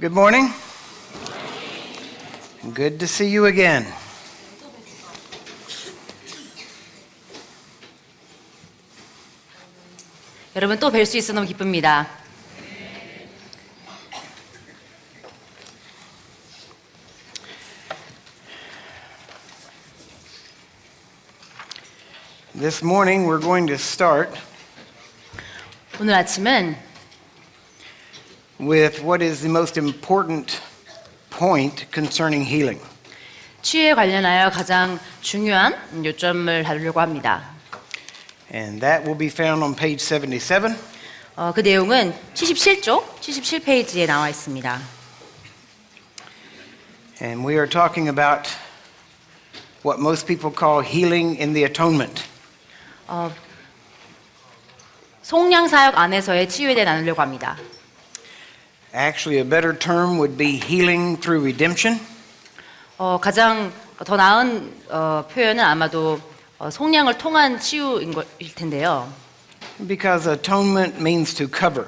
Good morning. Good to see you again. 여러분 또 뵐 수 있어 너무 기쁩니다. This morning we're going to start 오늘 아침은 with what is the most important point concerning healing. 치유에 관련하여 가장 중요한 요점을 다루려고 합니다. And that will be found on page 77. 그 내용은 77쪽, 77페이지에 나와 있습니다. And we are talking about what most people call healing in the atonement. 속량사역 안에서의 치유에 대해 나누려고 합니다. Actually, a better term would be healing through redemption. 가장 더 나은 표현은 아마도 속량을 통한 치유일 텐데요. Because atonement means to cover.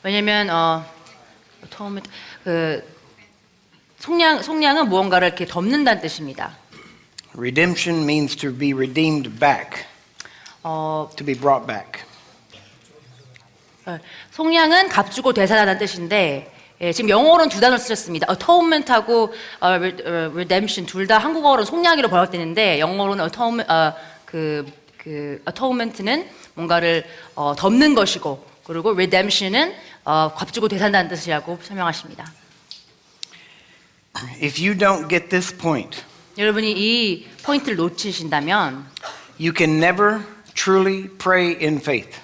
왜냐하면 atonement, 속량은 무언가를 이렇게 덮는다는 뜻입니다. Redemption means to be redeemed back, to be brought back. 속량은 값주고 되살아나는 뜻인데 지금 영어로는 두 단어를 쓰셨습니다. atonement하고 redemption 둘 다 한국어로는 속량이로 번역되는데 영어로는 atonement는 뭔가를 덮는 것이고 그리고 redemption은 값주고 되살아나는 뜻이라고 설명하십니다. If you don't get this point, 여러분이 이 포인트를 놓치신다면 you can never truly pray in faith.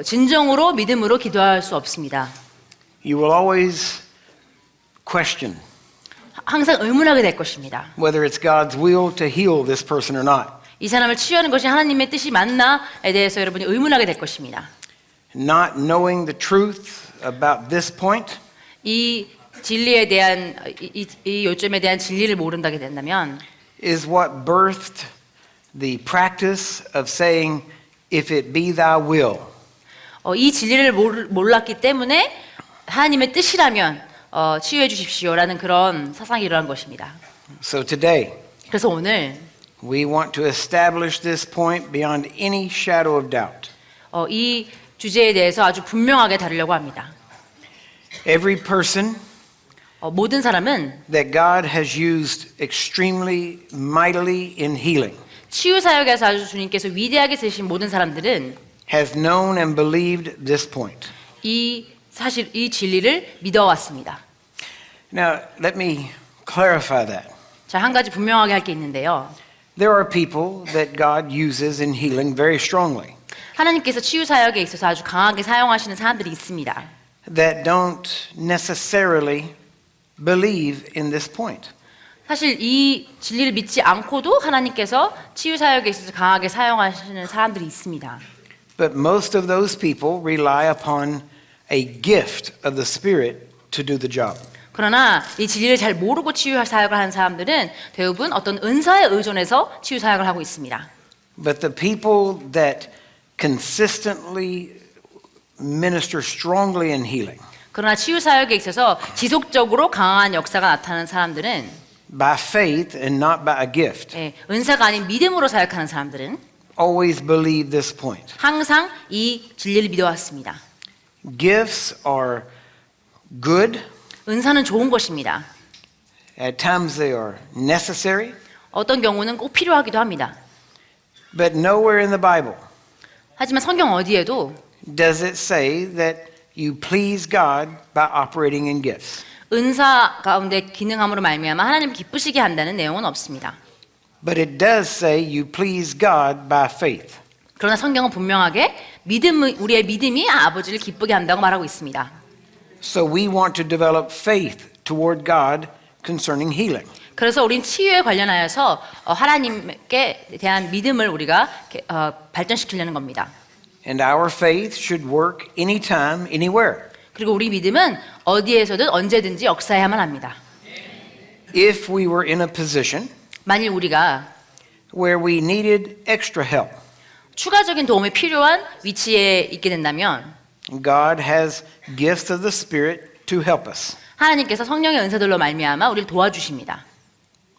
진정으로 믿음으로 기도할 수 없습니다. You will always question 항상 의문하게 될 것입니다. whether it's God's will to heal this person or not. 이 사람을 치유하는 것이 하나님의 뜻이 맞나에 대해서 여러분이 의문하게 될 것입니다. Not knowing the truth about this point 이 진리에 대한 이 요점에 대한 진리를 모른다게 된다면 is what birthed the practice of saying, if it be thy will. 이 진리를 몰랐기 때문에 하나님의 뜻이라면 치유해 주십시오라는 그런 사상이 일어난 것입니다. So today, 그래서 오늘 we want to establish this point beyond any shadow of doubt. 이 주제에 대해서 아주 분명하게 다루려고 합니다. Every person 모든 사람은 that God has used extremely mightily in healing 치유 사역에서 아주 주님께서 위대하게 쓰신 모든 사람들은 has known and believed this point. 이 진리를 믿어왔습니다. Now, let me clarify that. 자, 한 가지 분명하게 할 게 있는데요. There are people that God uses in healing very strongly 하나님께서 치유 사역에 있어서 아주 강하게 사용하시는 사람들이 있습니다. that don't necessarily believe in this point. 사실 이 진리를 믿지 않고도 하나님께서 치유 사역에 있어서 강하게 사용하시는 사람들이 있습니다. But most of those people rely upon a gift of the Spirit to do the job. 그러나 이 진리를 잘 모르고 치유 사역을 하는 사람들은 대부분 어떤 은사에 의존해서 치유 사역을 하고 있습니다. But the people that consistently minister strongly in healing 그러나 치유 사역에 있어서 지속적으로 강한 역사가 나타나는 사람들은 by faith and not by a gift 은사가 아닌 믿음으로 사역하는 사람들은 always believe this point. 항상 이 진리를 믿어왔습니다. Gifts are good. 은사는 좋은 것입니다. At times they are necessary. 어떤 경우는 꼭 필요하기도 합니다. But nowhere in the Bible 하지만 성경 어디에도 does it say that you please God by operating in gifts. 은사 가운데 기능함으로 말미암아 하나님을 기쁘시게 한다는 내용은 없습니다. But it does say you please God by faith. 그러나 성경은 분명하게 우리의 믿음이 아버지를 기쁘게 한다고 말하고 있습니다. So we want to develop faith toward God concerning healing. 그래서 우린 치유에 관련하여서 하나님께 대한 믿음을 우리가 발전시키려는 겁니다. And our faith should work anytime, anywhere. 그리고 우리 믿음은 어디에서든 언제든지 역사해야만 합니다. If we were in a position 만일 우리가 where we needed extra help, 추가적인 도움이 필요한 위치에 있게 된다면 God has gifts of the Spirit to help us. 하나님께서 성령의 은사들로 말미암아 우리를 도와주십니다.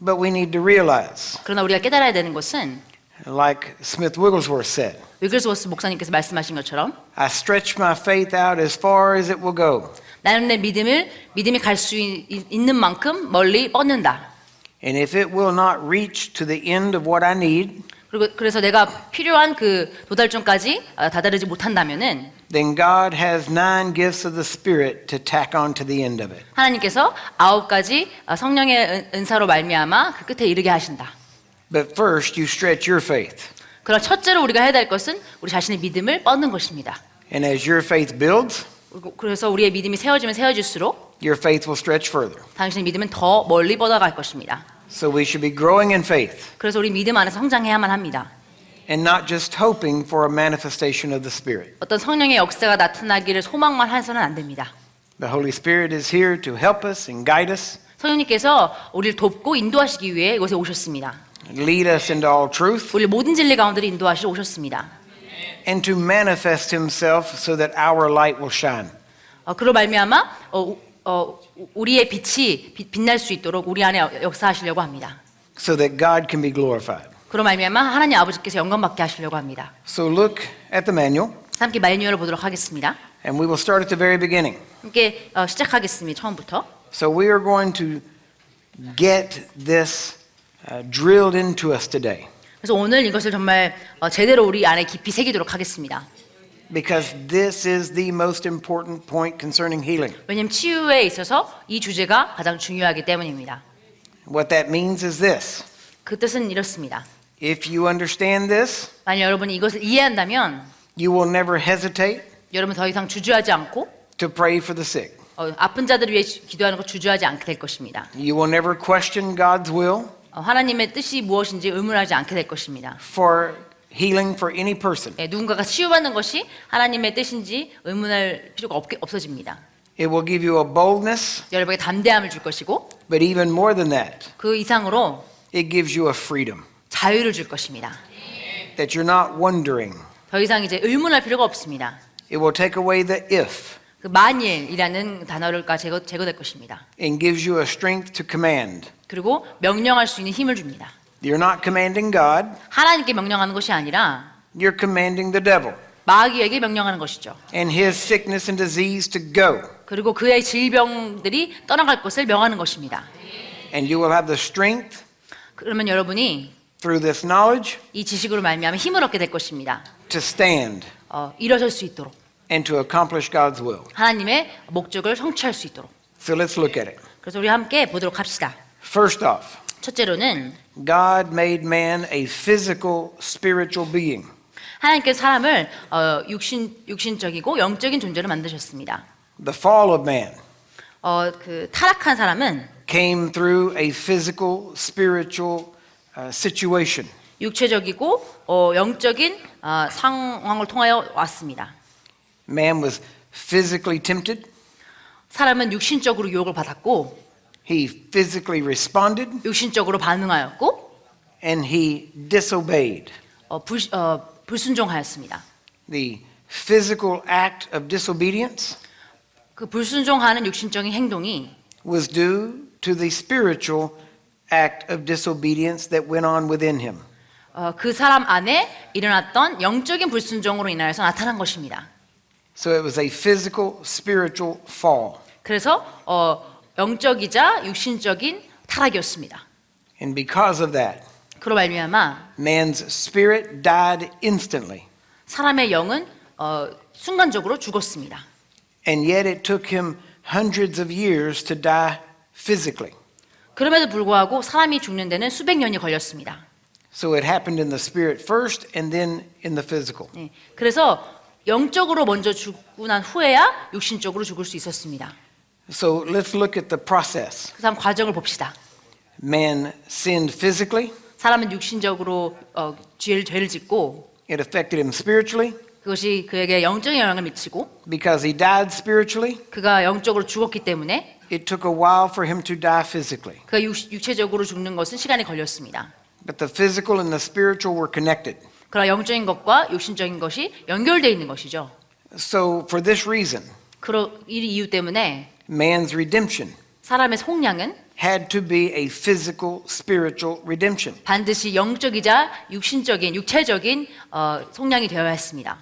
But we need to realize, 그러나 우리가 깨달아야 되는 것은 like Smith Wigglesworth said, 위글스워스 목사님께서 말씀하신 것처럼 I stretch my faith out as far as it will go. 나는 내 믿음이 갈 수 있는 만큼 멀리 뻗는다. And if it will not reach to the end of what I need, 그리고 그래서 내가 필요한 그 도달점까지 다다르지 못한다면은 then God has 9 gifts of the Spirit to tack on to the end of it. 하나님께서 9가지 성령의 은사로 말미암아 그 끝에 이르게 하신다. But first, you stretch your faith. 그러나 첫째로 우리가 해야 될 것은 우리 자신의 믿음을 뻗는 것입니다. And as your faith builds, 그래서 우리의 믿음이 세워지면 세워질수록 your faith will stretch further. 당신의 믿음은 더 멀리 뻗어갈 것입니다. So we should be growing in faith 그래서 우리 믿음 안에서 성장해야만 합니다. and not just hoping for a manifestation of the Spirit. 어떤 성령의 역사가 나타나기를 소망만 해서는 안 됩니다. The Holy Spirit is here to help us and guide us, 성령님께서 우리를 돕고 인도하시기 위해 이곳에 오셨습니다. lead us into all truth, 우리를 모든 진리 가운데로 인도하시러 오셨습니다. and to manifest Himself so that our light will shine. 그로 말미암아 우리의 빛이 빛날 수 있도록 우리 안에 역사하시려고 합니다. So that God can be glorified. 그로 말미암아 하나님 아버지께서 영광받게 하시려고 합니다. So look at the manual, 함께 마뉴얼을 보도록 하겠습니다. and we will start at the very beginning. 함께 시작하겠습니다. 처음부터. So we are going to get this drilled into us today, 그래서 오늘 이것을 정말 제대로 우리 안에 깊이 새기도록 하겠습니다. because this is the most important point concerning healing. 왜냐하면 치유에 있어서 이 주제가 가장 중요하기 때문입니다. What that means is this. 그 뜻은 이렇습니다. If you understand this, 만약 여러분이 이것을 이해한다면 you will never hesitate 여러분 더 이상 주저하지 않고 to pray for the sick. 아픈 자들을 위해 기도하는 것 주저하지 않게 될 것입니다. You will never question God's will 하나님의 뜻이 무엇인지 의문하지 않게 될 것입니다. for healing for any person. 누군가가 치유받는 것이 하나님의 뜻인지 의문할 필요가 없어집니다. It will give you a boldness, 여러분에게 담대함을 줄 것이고 but even more than that, 그 이상으로 it gives you a freedom 자유를 줄 것입니다. that you're not wondering. 더 이상 이제 의문할 필요가 없습니다. It will take away the if 그 만일이라는 단어가 제거될 것입니다. and gives you a strength to command. 그리고 명령할 수 있는 힘을 줍니다. You're not commanding God, 하나님께 명령하는 것이 아니라 you're commanding the devil 마귀에게 명령하는 것이죠. and his sickness and disease to go. 그리고 그의 질병들이 떠나갈 것을 명하는 것입니다. And you will have the strength 그러면 여러분이 through this knowledge 이 지식으로 말미암아 힘을 얻게 될 것입니다. to stand 일어설 수 있도록 and to accomplish God's will. 하나님의 목적을 성취할 수 있도록. So let's look at it. 그래서 우리 함께 보도록 합시다. First off, 첫째로는 God made man a physical, spiritual being. 하나님께서 사람을 육신적이고 영적인 존재로 만드셨습니다. The fall of man 그 타락한 사람은 came through a physical, spiritual situation. 육체적이고 영적인 상황을 통하여 왔습니다. Man was physically tempted. 사람은 육신적으로 유혹을 받았고 He physically responded 육신적으로 반응하였고 and he disobeyed. 불순종하였습니다. The physical act of disobedience 그 불순종하는 육신적인 행동이 was due to the spiritual act of disobedience that went on within him. 그 사람 안에 일어났던 영적인 불순종으로 인하여서 나타난 것입니다. So it was a physical, spiritual fall. 그래서 영적이자 육신적인 타락이었습니다. And because of that, 그로 말미암아 man's spirit died instantly. 사람의 영은 순간적으로 죽었습니다. And yet it took him hundreds of years to die physically. 그럼에도 불구하고 사람이 죽는 데는 수백 년이 걸렸습니다. So it happened in the spirit first and then in the physical. 네, 그래서 영적으로 먼저 죽고 난 후에야 육신적으로 죽을 수 있었습니다. So let's look at the process. 그래서 한번 과정을 봅시다. Man sinned physically. 사람은 육신적으로 죄를 짓고 It affected him spiritually 그것이 그에게 영적인 영향을 미치고 because he died spiritually. 그가 영적으로 죽었기 때문에 It took a while for him to die physically. 그가 육체적으로 죽는 것은 시간이 걸렸습니다. But the physical and the spiritual were connected. 그러나 영적인 것과 육신적인 것이 연결되어 있는 것이죠. So for this reason, 이 이유 때문에 man's redemption 사람의 속량은 had to be a physical, spiritual redemption. 반드시 영적이자 육체적인 속량이 되어야 했습니다.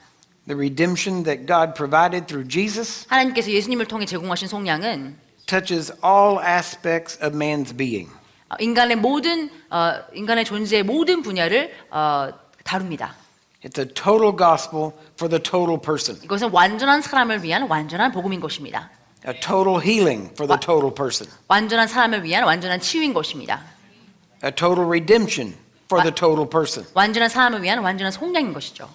The redemption that God provided through Jesus 하나님께서 예수님을 통해 제공하신 속량은 touches all aspects of man's being. 인간의 존재의 모든 분야를 다룹니다. It's a total gospel for the total person. 이것은 완전한 사람을 위한 완전한 복음인 것입니다. A total healing for the total person. 완전한 사람을 위한 완전한 치유인 것입니다. A total redemption for the total person. 완전한 사람을 위한 완전한 속량인 것이죠.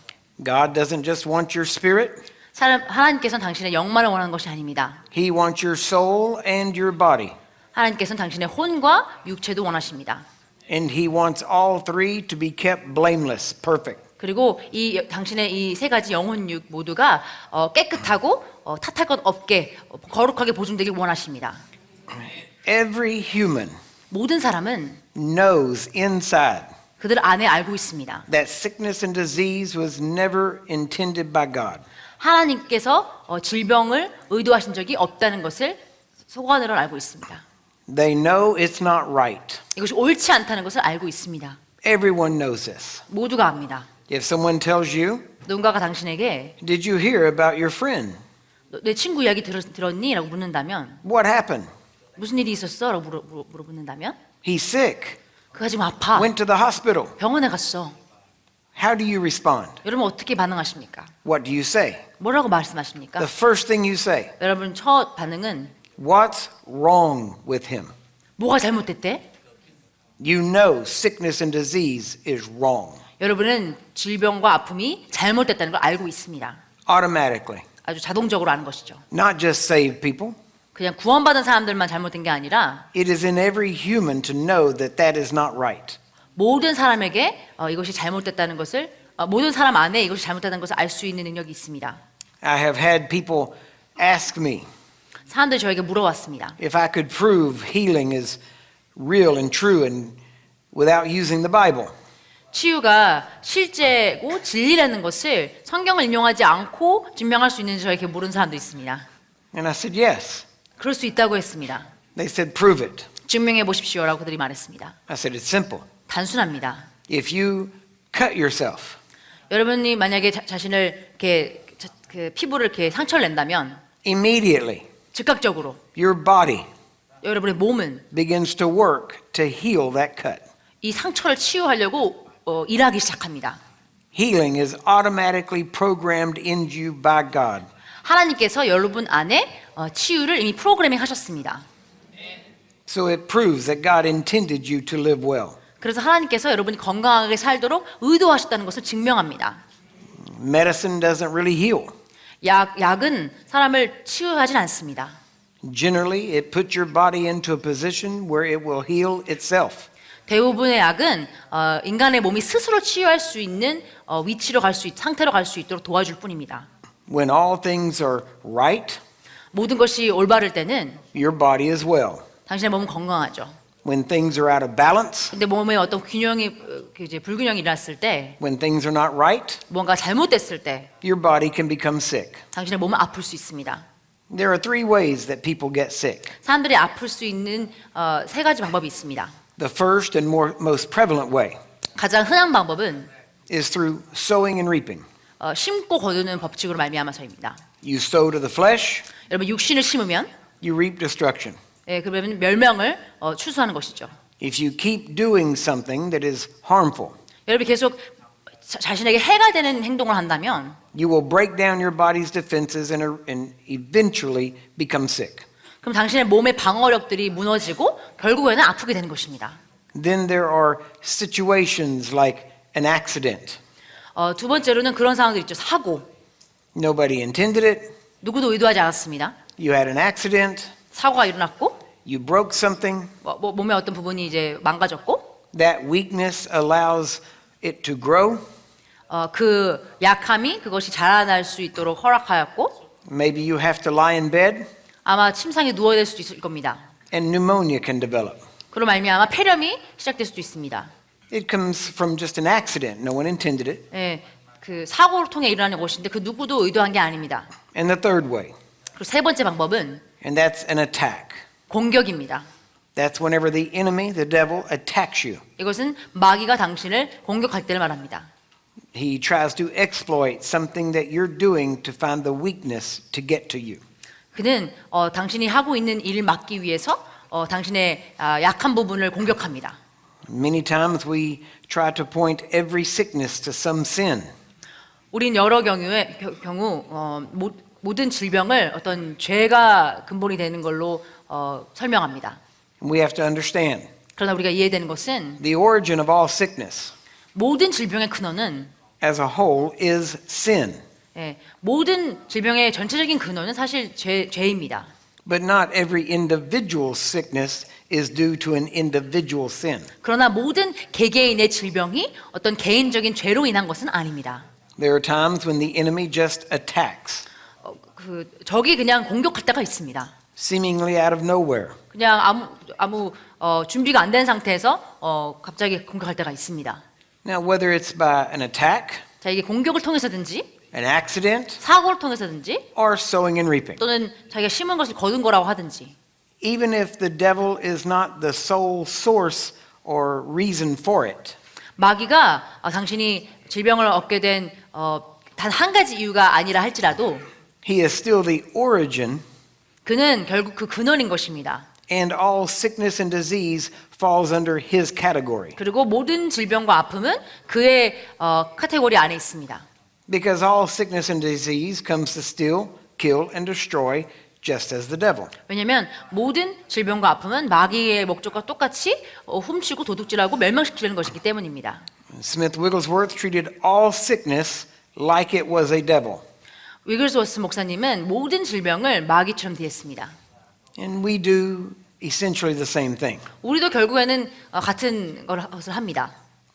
God doesn't just want your spirit. 하나님께서는 당신의 영만을 원하는 것이 아닙니다. He wants your soul and your body. 하나님께서는 당신의 혼과 육체도 원하십니다. And he wants all three to be kept blameless, perfect. 그리고 당신의 이 세 가지 영혼 육 모두가 깨끗하고 탓할 것 없게 거룩하게 보존되길 원하십니다. Every human 모든 사람은 knows inside 그들 안에 알고 있습니다. that sickness and disease was never intended by God. 하나님께서 질병을 의도하신 적이 없다는 것을 속안으로 알고 있습니다. They know it's not right. 이것이 옳지 않다는 것을 알고 있습니다. Everyone knows this. 모두가 압니다. If someone tells you, 누군가가 당신에게 did you hear about your friend? 내 친구 이야기 들었니? 라고 묻는다면 What happened? 무슨 일이 있었어? 라고 물어보는다면 He's sick. 그가 지금 아파. Went to the hospital. 병원에 갔어. How do you respond? 여러분 어떻게 반응하십니까? What do you say? 뭐라고 말씀하십니까? The first thing you say, 여러분 첫 반응은 what's wrong with him? 뭐가 잘못됐대? You know sickness and disease is wrong. 여러분은 질병과 아픔이 잘못됐다는 걸 알고 있습니다. Automatically. 아주 자동적으로 아는 것이죠. Not just saved people. 그냥 구원받은 사람들만 잘못된 게 아니라 It is in every human to know that that is not right. 모든 사람에게 이것이 잘못됐다는 것을 모든 사람 안에 이것이 잘못됐다는 것을 알 수 있는 능력이 있습니다. I have had people ask me 사람들이 저에게 물어왔습니다. if I could prove healing is real and true and without using the Bible. 치유가 실제고 진리라는 것을 성경을 인용하지 않고 증명할 수 있는지 저에게 물은 사람도 있습니다. And I said yes. 그럴 수 있다고 했습니다. They said prove it. 증명해 보십시오라고 그들이 말했습니다. I said it's simple. 단순합니다. If you cut yourself 여러분이 만약에 자신을 이렇게 그 피부를 이렇게 상처를 낸다면 immediately 즉각적으로 your body 여러분의 몸은 begins to work to heal that cut. 이 상처를 치유하려고 일하기 시작합니다. Healing is automatically programmed in you by God. 하나님께서 여러분 안에 치유를 이미 프로그래밍 하셨습니다. So it proves that God intended you to live well. 그래서 하나님께서 여러분이 건강하게 살도록 의도하셨다는 것을 증명합니다. Medicine doesn't really heal. 약은 사람을 치유하진 않습니다. Generally, it puts your body into a position where it will heal itself. 대부분의 약은 인간의 몸이 스스로 치유할 수 있는 위치로 상태로 갈 수 있도록 도와줄 뿐입니다. When all things are right, 모든 것이 올바를 때는 your body is well. 당신의 몸은 건강하죠. When things are out of balance, 근데 몸에 어떤 불균형이 일어났을 때, when things are not right, 뭔가 잘못됐을 때, your body can become sick. 당신의 몸은 아플 수 있습니다. There are three ways that people get sick. 사람들이 아플 수 있는 세 가지 방법이 있습니다. The first and most prevalent way 가장 흔한 방법은 is through sowing and reaping. 심고 거두는 법칙으로 말미암아서입니다. You sow to the flesh, 여러분 육신을 심으면 you reap destruction. 그러면 멸망을 추수하는 것이죠. If you keep doing something that is harmful, 여러분이 계속 자신에게 해가 되는 행동을 한다면 you will break down your body's defenses and eventually become sick. 그럼 당신의 몸의 방어력들이 무너지고 결국에는 아프게 되는 것입니다. Then there are situations like an accident. 두 번째로는 그런 상황들 있죠. 사고. Nobody intended it. 누구도 의도하지 않았습니다. You had an accident. 사고가 일어났고 You broke something. 몸의 어떤 부분이 이제 망가졌고 That weakness allows it to grow. 그 약함이 그것이 자라날 수 있도록 허락하였고 Maybe you have to lie in bed 아마 침상에 누워야 될 수도 있을 겁니다. and pneumonia can develop. 그로 말미암아 폐렴이 시작될 수도 있습니다. It comes from just an accident. No one intended it. 예, 그 사고를 통해 일어나는 것인데 그 누구도 의도한 게 아닙니다. And the third way 그리고 세 번째 방법은 And that's an attack. 공격입니다. That's whenever the enemy, the devil, attacks you. 이것은 마귀가 당신을 공격할 때를 말합니다. He tries to exploit something that you're doing to find the weakness to get to you. 그는 당신이 하고 있는 일을 막기 위해서 당신의 약한 부분을 공격합니다. Many times we try to point every sickness to some sin. 우린 여러 경우 모든 질병을 어떤 죄가 근본이 되는 걸로 설명합니다. We have to understand 그러나 우리가 이해되는 것은 the origin of all sickness 모든 질병의 근원은 as a whole is sin. 모든 질병의 전체적인 근원은 사실 죄입니다. But not every individual sickness is due to an individual sin. 그러나 모든 개개인의 질병이 어떤 개인적인 죄로 인한 것은 아닙니다. There are times when the enemy just attacks, 적이 그냥 공격할 때가 있습니다. seemingly out of nowhere. 그냥 아무 준비가 안 된 상태에서 갑자기 공격할 때가 있습니다. Now, whether it's by an attack, 자, 이게 공격을 통해서든지 an accident, 사고를 통해서든지 or sowing and reaping. 또는 자기가 심은 것을 거둔 거라고 하든지 Even if the devil is not the sole source or reason for it, 마귀가 당신이 질병을 얻게 된 단 한 가지 이유가 아니라 할지라도 he is still the origin, 그는 결국 그 근원인 것입니다. and all sickness and disease falls under his category. 그리고 모든 질병과 아픔은 그의 카테고리 안에 있습니다. Because all sickness and disease comes to steal, kill, and destroy, just as the devil. 왜냐하면 모든 질병과 아픔은 마귀의 목적과 똑같이 훔치고 도둑질하고 멸망시키려는 것이기 때문입니다. Smith Wigglesworth treated all sickness like it was a devil. 위글스워스 목사님은 모든 질병을 마귀처럼 대했습니다. And we do essentially the same thing. 우리도 결국에는 같은 것을 합니다.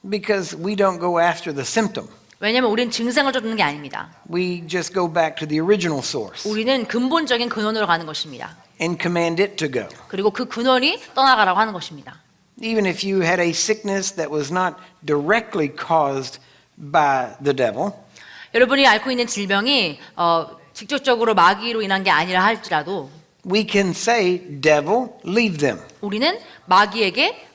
Because we don't go after the symptom. 왜냐하면 우리는 증상을 쫓는 게 아닙니다. We just go back to the original source 우리는 근본적인 근원으로 가는 것입니다. and command it to go. 그리고 그 근원이 떠나가라고 하는 것입니다. Even if you had a sickness that was not directly caused by the devil, 여러분이 앓고 있는 질병이 직접적으로 마귀로 인한 게 아니라 할지라도 we can say, devil, leave them. 우리는 마귀에게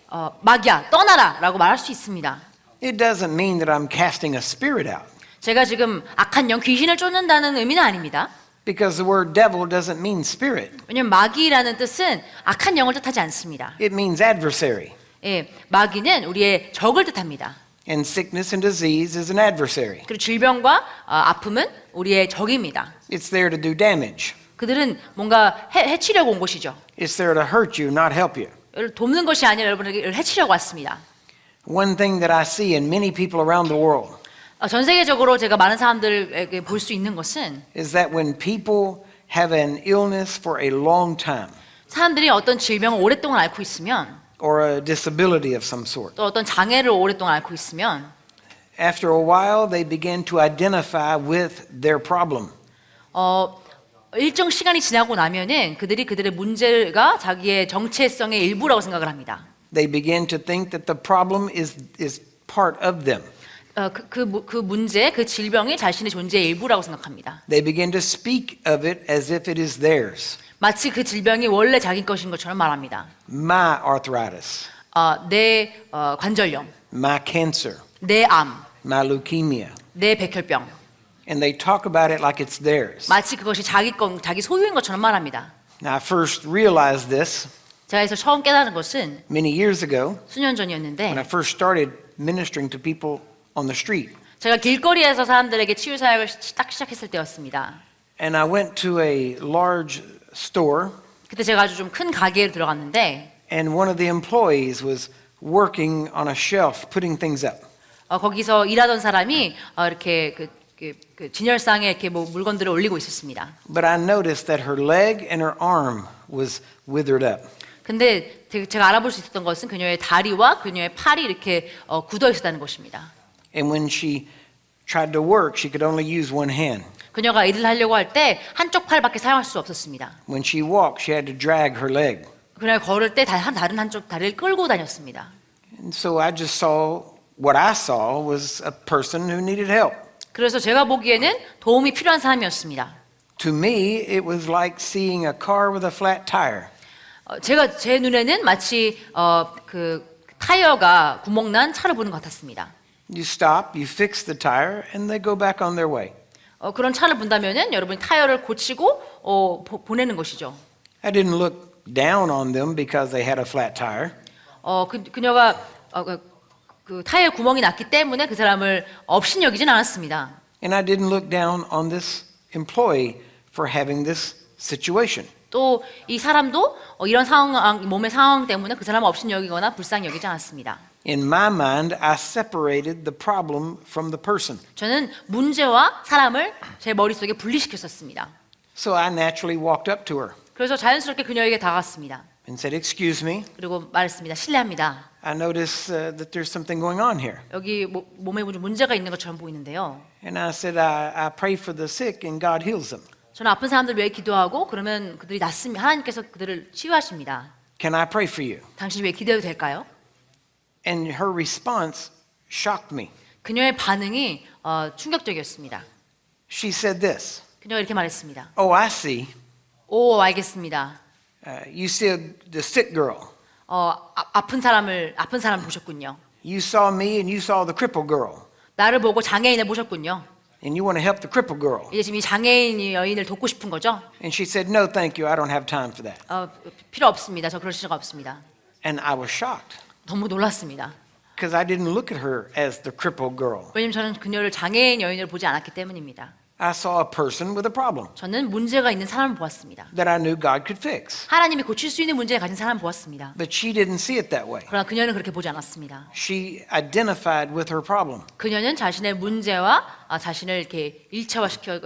마귀야 떠나라 라고 말할 수 있습니다. It doesn't mean that I'm casting a spirit out. 제가 지금 악한 영 귀신을 쫓는다는 의미는 아닙니다. Because the word devil doesn't mean spirit. 왜냐하면 마귀라는 뜻은 악한 영을 뜻하지 않습니다. It means adversary. 마귀는 우리의 적을 뜻합니다. And sickness and disease is an adversary. 그리고 질병과 아픔은 우리의 적입니다. It's there to do damage. 그들은 뭔가 해치려고 온 것이죠. It's there to hurt you, not help you. 돕는 것이 아니라 여러분에게 해치려고 왔습니다. One thing that I see in many people around the world 전 세계적으로 제가 많은 사람들에게 볼 수 있는 것은 is that when people have an illness for a long time 사람들이 어떤 질병을 오랫동안 앓고 있으면 or a disability of some sort, 또 어떤 장애를 오랫동안 앓고 있으면 after a while they begin to identify with their problem. 일정 시간이 지나고 나면은 그들의 문제가 자기의 정체성의 일부라고 생각을 합니다. They begin to think that the problem is part of them. 그 문제, 그 질병이 자신의 존재의 일부라고 생각합니다. They begin to speak of it as if it is theirs. 마치 그 질병이 원래 자기 것인 것처럼 말합니다. My arthritis, 내 관절염, my cancer, 내 암, my leukemia. 내 백혈병. And they talk about it like it's theirs. 마치 그것이 자기 소유인 것처럼 말합니다. Now, I first realized this 제가 그래서 처음 깨달은 것은 many years ago 수년 when I 전이었는데 first started ministering to people on the street. 제가 길거리에서 사람들에게 치유 사역을 딱 시작했을 때였습니다. And I went to a large store, 그때 제가 아주 좀 큰 가게에 들어갔는데 and one of the employees was working on a shelf, putting things up. 거기서 일하던 사람이 이렇게 그 진열상에 이렇게 뭐 물건들을 올리고 있었습니다. But I noticed that her leg and her arm was withered up. 근데 제가 알아볼 수 있었던 것은 그녀의 다리와 그녀의 팔이 이렇게 굳어 있었다는 것입니다. And when she tried to work, she could only use one hand. 그녀가 일을 하려고 할 때 한쪽 팔밖에 사용할 수 없었습니다. When she walked, she had to drag her leg. 그녀가 걸을 때 다른 한쪽 다리를 끌고 다녔습니다. And so I just saw, what I saw was a person who needed help. 그래서 제가 보기에는 도움이 필요한 사람이었습니다. To me, it was like seeing a car with a flat tire. 제가 제 눈에는 마치 그 타이어가 구멍난 차를 보는 것 같았습니다. You stop, you fix the tire, and they go back on their way. 그런 차를 본다면은 여러분이 타이어를 고치고 보내는 것이죠. I didn't look down on them because they had a flat tire. 그녀가 그 타이어 구멍이 났기 때문에 그 사람을 업신여기진 않았습니다. And I didn't look down on this employee for having this situation. 또 이 사람도 이런 상황, 몸의 상황 때문에 그 사람을 업신여기거나 불쌍히 여기지 않았습니다. In my mind, I separated the problem from the person. 저는 문제와 사람을 제 머릿속에 분리시켰었습니다. So I naturally walked up to her 그래서 자연스럽게 그녀에게 다가갔습니다. and said, "Excuse me, 그리고 말했습니다. 실례합니다. I notice that there's something going on here." 여기 몸에 문제가 있는 것처럼 보이는데요. And I said, I pray for the sick and God heals them. 저는 아픈 사람들 위해 기도하고 그러면 그들이 낫습니다. 하나님께서 그들을 치유하십니다. Can I pray for you? 당신이 왜 기도해도 될까요? And her response shocked me. 그녀의 반응이 충격적이었습니다. She said this, 그녀가 이렇게 말했습니다. "Oh, I see. 오, 알겠습니다. You see the sick girl. 아픈 사람 보셨군요. You saw me and you saw the crippled girl. 나를 보고 장애인을 보셨군요. And you want to help the crippled girl." 이제 지금 이 장애인 여인을 돕고 싶은 거죠? And she said, "No, thank you. I don't have time for that." 필요 없습니다. 저 그럴 시간 없습니다. And I was shocked 너무 놀랐습니다. because I didn't look at her as the crippled girl. 왜냐면 저는 그녀를 장애인 여인을 보지 않았기 때문입니다. I saw a person with a problem 저는 문제가 있는 사람을 보았습니다. that I knew God could fix. 하나님이 고칠 수 있는 문제를 가진 사람을 보았습니다. But she didn't see it that way. 그러나 그녀는 그렇게 보지 않았습니다. She identified with her problem. 그녀는 자신의 문제와 자신을 이렇게 일체화시켜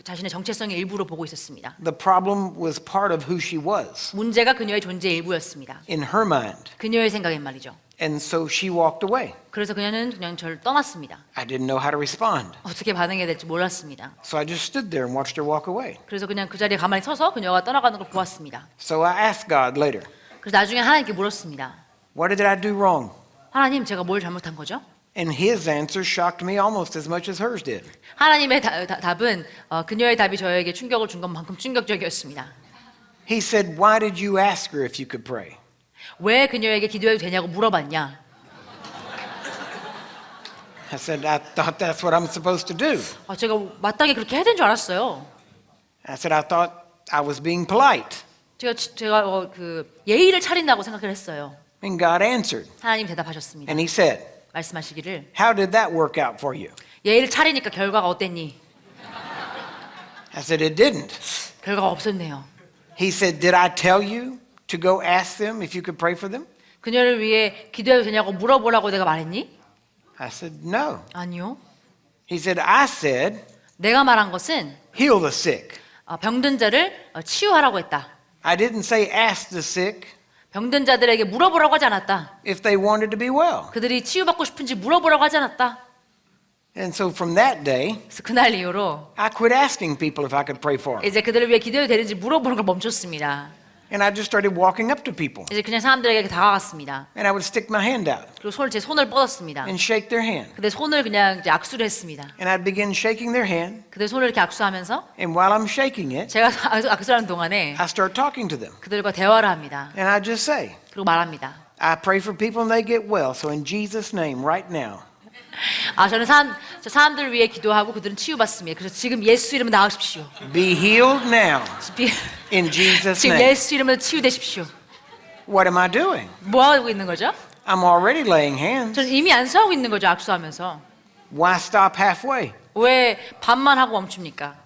자신의 정체성의 일부로 보고 있었습니다. The problem was part of who she was 문제가 그녀의 존재의 일부였습니다. in her mind. 그녀의 생각엔 말이죠. And so she walked away. 그래서 그녀는 그냥 저를 떠났습니다. I didn't know how to respond. 어떻게 반응해야 될지 몰랐습니다. So I just stood there and watched her walk away. 그래서 그냥 그 자리에 가만히 서서 그녀가 떠나가는 걸 보았습니다. So I asked God later, 그래서 나중에 하나님께 물었습니다. "What did I do wrong?" 하나님, 제가 뭘 잘못한 거죠? And his answer shocked me almost as much as hers did. 하나님의 답은 그녀의 답이 저에게 충격을 준 것만큼 충격적이었습니다. He said, "Why did you ask her if you could pray?" 왜 그녀에게 기도해도 되냐고 물어봤냐? I said, "I thought that's what I'm supposed to do." 제가 마땅히 그렇게 해야 되는 줄 알았어요. I said, "I thought I was being polite." 제가 그 예의를 차린다고 생각을 했어요. And God answered. 하나님 대답하셨습니다. And he said, 말씀하시기를 "How did that work out for you?" 예의를 차리니까 결과가 어땠니? I said, "It didn't." 결과가 없었네요. He said, "Did I tell you to go ask them if you could pray for them?" 그녀를 위해 기도해도 되냐고 물어보라고 내가 말했니? I said, "No." 아니요. He said, "I said, 내가 말한 것은 heal the sick." 병든 자를 치유하라고 했다. I didn't say ask the sick 병든 자들에게 물어보라고 하지 않았다. if they wanted to be well. 그들이 치유받고 싶은지 물어보라고 하지 않았다. And so from that day, 그래서 그날 이후로 I quit asking people if I could pray for them. 이제 그들을 위해 기도해도 되는지 물어보는 걸 멈췄습니다. And I just started walking up to people. 이제 그냥 사람들에게 다가갔습니다. And I would stick my hand out 그리고 제 손을 뻗었습니다. and shake their hand. 그들 손을 그냥 이제 악수를 했습니다. And I'd begin shaking their hand. 그들 손을 이렇게 악수하면서 And while I'm shaking it, 제가 악수하는 동안에 I start talking to them. 그들과 대화를 합니다. And I just say, 그리고 말합니다. I pray for people and they get well. So in Jesus' name, right now, 저는 사람들을 위해 기도하고 그들은 치유받습니다. 그래서 지금 예수 이름으로 나으십시오. be healed now in Jesus' 지금 name. 예수 이름으로 치유되십시오. What am I doing? 뭐 하고 있는 거죠? I'm already laying hands. 저는 이미 안수하고 있는 거죠. 악수하면서. Why stop halfway? 왜 반만 하고 멈춥니까?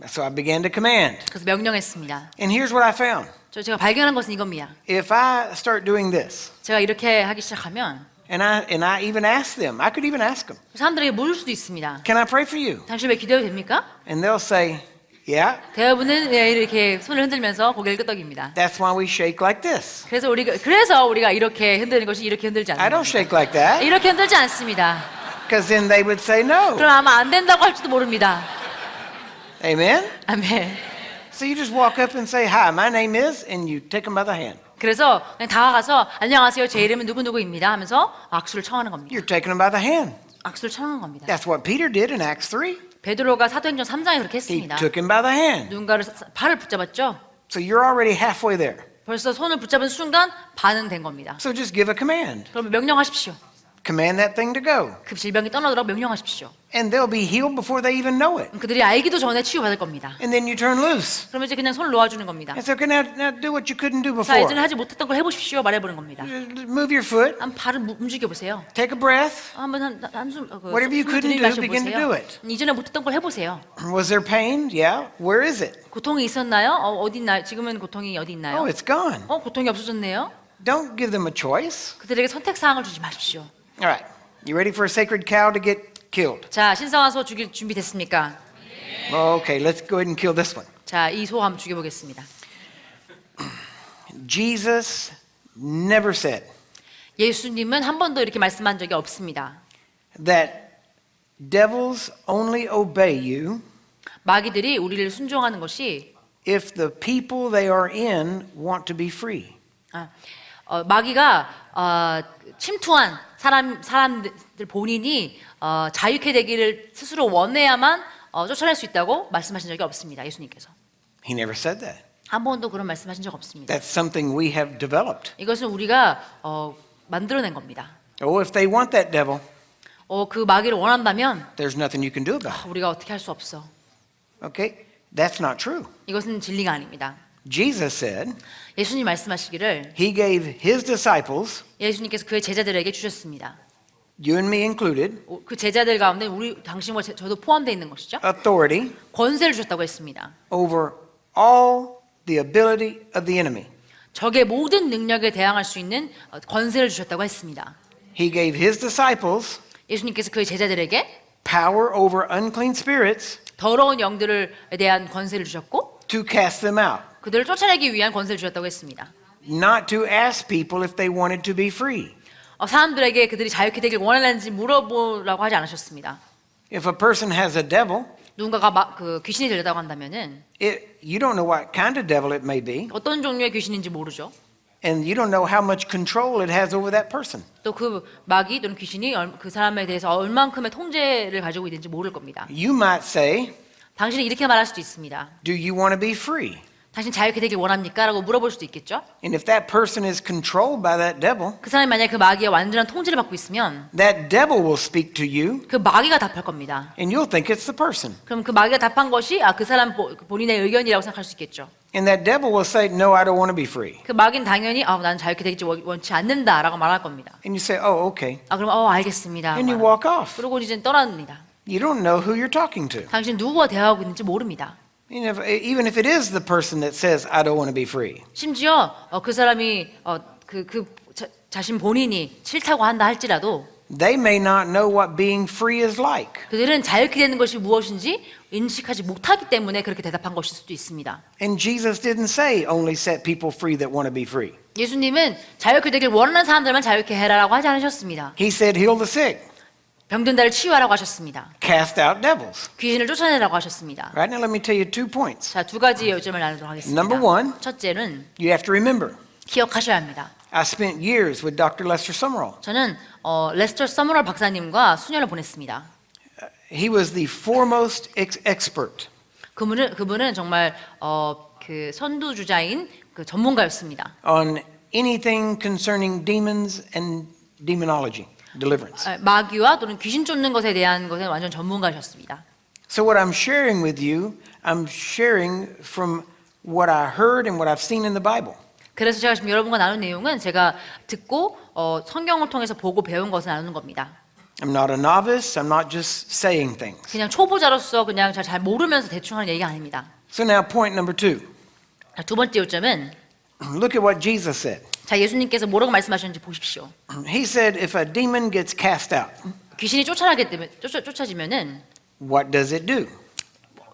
So I began to command. 그래서 명령했습니다. And here's what I found. 제가 발견한 것은 이겁니다. If I start doing this, 제가 이렇게 하기 시작하면 and I even ask them, I could even ask them, 사람들에게 물을 수도 있습니다. "Can I pray for you?" 당신 왜 기도해도 됩니까? And they'll say, "Yeah, 대부분은 이렇게 손을 흔들면서 고개를 끄덕입니다. that's why we shake like this." 그래서 우리가 이렇게 흔드는 것이 이렇게 흔들지 I 않는 don't shake like that. 이렇게 흔들지 않습니다. Because then they would say no. 그럼 아마 안 된다고 할지도 모릅니다. Amen? 아멘. So you just walk up and say, "Hi, my name is," and you take them by the hand. 그래서 그냥 다가가서 안녕하세요. 제 이름은 누구누구입니다 하면서 악수를 청하는 겁니다. You're taking them by the hand. 악수를 청하는 겁니다. That's what Peter did in Acts 3. 베드로가 사도행전 3장에 그렇게 He 했습니다. took him by the hand. 누군가를 발을 붙잡았죠. So you're already halfway there. 벌써 손을 붙잡은 순간 반은 된 겁니다. So just give a command. 그러면 명령하십시오. Command that thing to go. 그 질병이 떠나도록 명령하십시오. And they'll be healed before they even know it. 그들이 알기도 전에 치유받을 겁니다. And then you turn loose. 그러면 이제 그냥 손을 놓아주는 겁니다. And so now do what you couldn't do 자, before. 예전에 하지 못했던 걸 해보십시오. 말해보는 겁니다. Move your foot. 한번 발을 움직여 보세요. Take a breath. 한번 한숨 Whatever you couldn't do, begin to do it. 이전에 못했던 걸 해보세요. Was there pain? Yeah. Where is it? 고통이 있었나요? 어디 있나요? 지금은 고통이 어디 있나요? Oh, it's gone. 고통이 없어졌네요. Don't give them a choice. 그들에게 선택 사항을 주지 마십시오. All right. You ready for a sacred cow to get killed? 자, 신성한 소 죽일 준비 됐습니까? Okay, let's go ahead and kill this one. 자, 이 소 한번 죽여보겠습니다. Jesus never said 예수님은 한 번도 이렇게 말씀한 적이 없습니다. that devils only obey you 마귀들이 우리를 순종하는 것이 if the people they are in want to be free. 마귀가 침투한 사람들 본인이 자유케 되기를 스스로 원해야만 쫓아낼 수 있다고 말씀하신 적이 없습니다. 예수님께서 He never said that. 한 번도 그런 말씀하신 적 없습니다. That's something we have developed. 이것은 우리가 만들어낸 겁니다. Oh, if they want that devil, 그 마귀를 원한다면 there's nothing you can do about it. 우리가 어떻게 할 수 없어. Okay? That's not true. 이것은 진리가 아닙니다. Jesus said 예수님 말씀하시기를 he gave his disciples, 예수님께서 그의 제자들에게 주셨습니다. you and me included, 그 제자들 가운데 당신과 저도 포함되어 있는 것이죠. authority 권세를 주셨다고 했습니다. over all the ability of the enemy. 적의 모든 능력에 대항할 수 있는 권세를 주셨다고 했습니다. He gave his disciples 예수님께서 그의 제자들에게 power over unclean spirits 더러운 영들에 대한 권세를 주셨고 to cast them out, 그들을 쫓아내기 위한 권세를 주셨다고 했습니다. not to ask people if they wanted to be free. 사람들에게 그들이 자유케 되길 원하는지 물어보라고 하지 않으셨습니다. If a person has a devil, 누군가가 귀신이 들렸다고 한다면은 you don't know what kind of devil it may be, 어떤 종류의 귀신인지 모르죠. and you don't know how much control it has over that person. 또 그 마귀 또는 귀신이 그 사람에 대해서 얼만큼의 통제를 가지고 있는지 모를 겁니다. You might say, 당신은 이렇게 말할 수도 있습니다. do you want to be free? 당신 자유케 되길 원합니까? 라고 물어볼 수도 있겠죠. And if that person is controlled by that devil, 그 사람이 만약에 그 마귀의 완전한 통제를 받고 있으면 that devil will speak to you, 그 마귀가 답할 겁니다. and you'll think it's the person. 그럼 그 마귀가 답한 것이 그 사람 본인의 의견이라고 생각할 수 있겠죠. And that devil will say, no, I don't want to be free. 그 마귀는 당연히 나는 자유케 되기 원치 않는다라고 말할 겁니다. And you say, oh, okay. 그럼 알겠습니다. And you walk off. 그러고 이제 떠납니다. You don't know who you're talking to. 당신 누구와 대화하고 있는지 모릅니다. And even if it is the person that says, I don't want to be free. 심지어 그 사람이 자신 본인이 싫다고 한다 할지라도 They may not know what being free is like. 그들은 자유케 되는 것이 무엇인지 인식하지 못하기 때문에 그렇게 대답한 것일 수도 있습니다. And Jesus didn't say only set people free that want to be free. 예수님은 자유케 되길 원하는 사람들만 자유케 해라라고 하지 않으셨습니다. He said heal the sick, 병든 자를 치유하라고 하셨습니다. cast out devils. 귀신을 쫓아내라고 하셨습니다. Right now, let me tell you 2 points. 자, 두 가지 요점을 나누도록 하겠습니다. Number one. 첫째는 You have to remember, 기억하셔야 합니다. I spent years with Dr. Lester Summerall. 저는 레스터 서머럴 박사님과 수년을 보냈습니다. He was the foremost expert 그분은 정말 그 선두주자인 그 전문가였습니다. on anything concerning demons and demonology, deliverance. 마귀와 또는 귀신 쫓는 것에 대한 것에 완전 전문가셨습니다. So what I'm sharing with you, I'm sharing from what I heard and what I've seen in the Bible. 그래서 제가 지금 여러분과 나눈 내용은 제가 듣고 성경을 통해서 보고 배운 것을 나누는 겁니다. I'm not a novice. I'm not just saying things. 그냥 초보자로서 그냥 잘 모르면서 대충 하는 얘기가 아닙니다. So now point number 2. 두 번째 요점은 Look at what Jesus said. 자, 예수님께서 뭐라고 말씀하셨는지 보십시오. He said if a demon gets cast out, 귀신이 쫓아지면은 what does it do?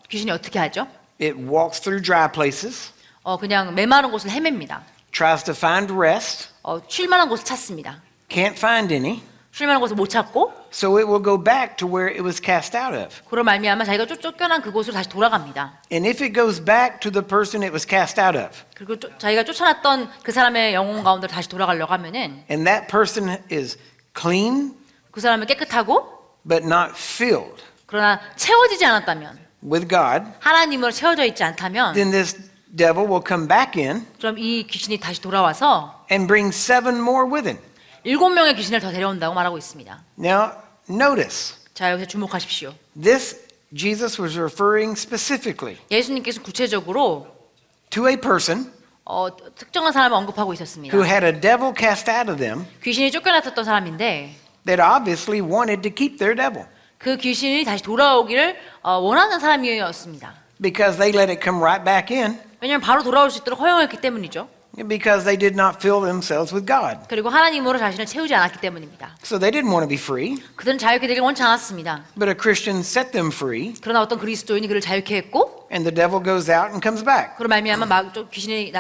귀신이 어떻게 하죠? It walks through dry places, 그냥 메마른 곳을 헤맵니다. tries to find rest, 쉴 만한 곳을 찾습니다. can't find any, 쉴 만한 곳을 못 찾고 so it will go back to where it was cast out of. 그로 말미암아 자기가 쫓겨난 그곳으로 다시 돌아갑니다. And if it goes back to the person it was cast out of, 그리고 자기가 쫓아났던 그 사람의 영혼 가운데로 다시 돌아가려고 하면은 and that person is clean 그 사람은 깨끗하고 but not filled 그러나 채워지지 않았다면, with God, 하나님으로 채워져 있지 않다면, then this devil will come back in 그럼 이 귀신이 다시 돌아와서 and bring 7 more with him. 7명의 귀신을 더 데려온다고 말하고 있습니다. Now, notice, 자, 여기서 주목하십시오. this Jesus was referring specifically 예수님께서 구체적으로 to a person 특정한 사람을 언급하고 있었습니다. who had a devil cast out of them 귀신이 쫓겨났었던 사람인데 that obviously wanted to keep their devil 그 귀신이 다시 돌아오기를 원하는 사람이었습니다. because they let it come right back in 왜냐하면 바로 돌아올 수 있도록 허용했기 때문이죠. because they did not fill themselves with God. 그리고 하나님으로 자신을 채우지 않았기 때문입니다. So they didn't want to be free, 그들은 자유케 되길 원치 않았습니다. but a Christian set them free 그러나 어떤 그리스도인이 그를 자유케 했고 and the devil goes out and comes back. 그로 말미암아 귀신이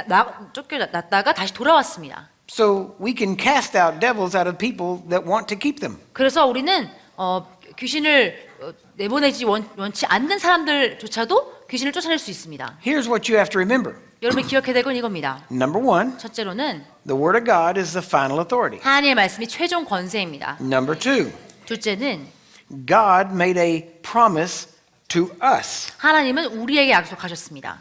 쫓겨났다가 다시 돌아왔습니다. So we can cast out devils out of people that want to keep them. 그래서 우리는 귀신을 내보내지 원치 않는 사람들조차도 귀신을 쫓아낼 수 있습니다. Here's what you have to remember. 여러분이 기억해야 될 건 이겁니다. Number 1, 첫째로는 the Word of God is the final authority. 하나님의 말씀이 최종 권세입니다. Number 2, 둘째는 God made a promise to us. 하나님은 우리에게 약속하셨습니다.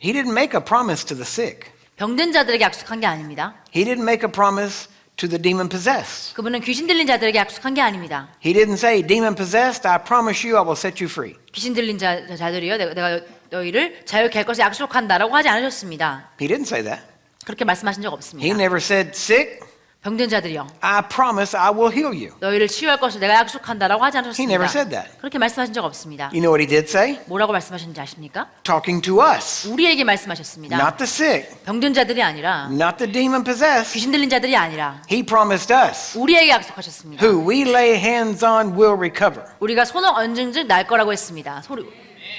He didn't make a promise to the sick. 병든 자들에게 약속한 게 아닙니다. He didn't make a promise to the demon possessed. 그분은 귀신 들린 자들에게 약속한 게 아닙니다. He didn't say, demon possessed, I promise you I will set you free. 귀신 들린 자들이요, 내가 너희를 자유케 할 것을 약속한다라고 하지 않으셨습니다. He didn't say that. 그렇게 말씀하신 적 He 없습니다. never said, sick, 병든 자들이요, I promise I will heal you. 너희를 치유할 것을 내가 약속한다라고 하지 He never said 않으셨습니다. that. 그렇게 말씀하신 적 없습니다. You know what he did say? 뭐라고 말씀하셨는지 아십니까? Talking to us, 우리에게 말씀하셨습니다. not the sick, 병든 자들이 아니라 not the demon possessed. 귀신 들린 자들이 아니라 He promised us, 우리에게 약속하셨습니다. who we lay hands on will recover. 우리가 손을 얹은 즉 날 거라고 했습니다.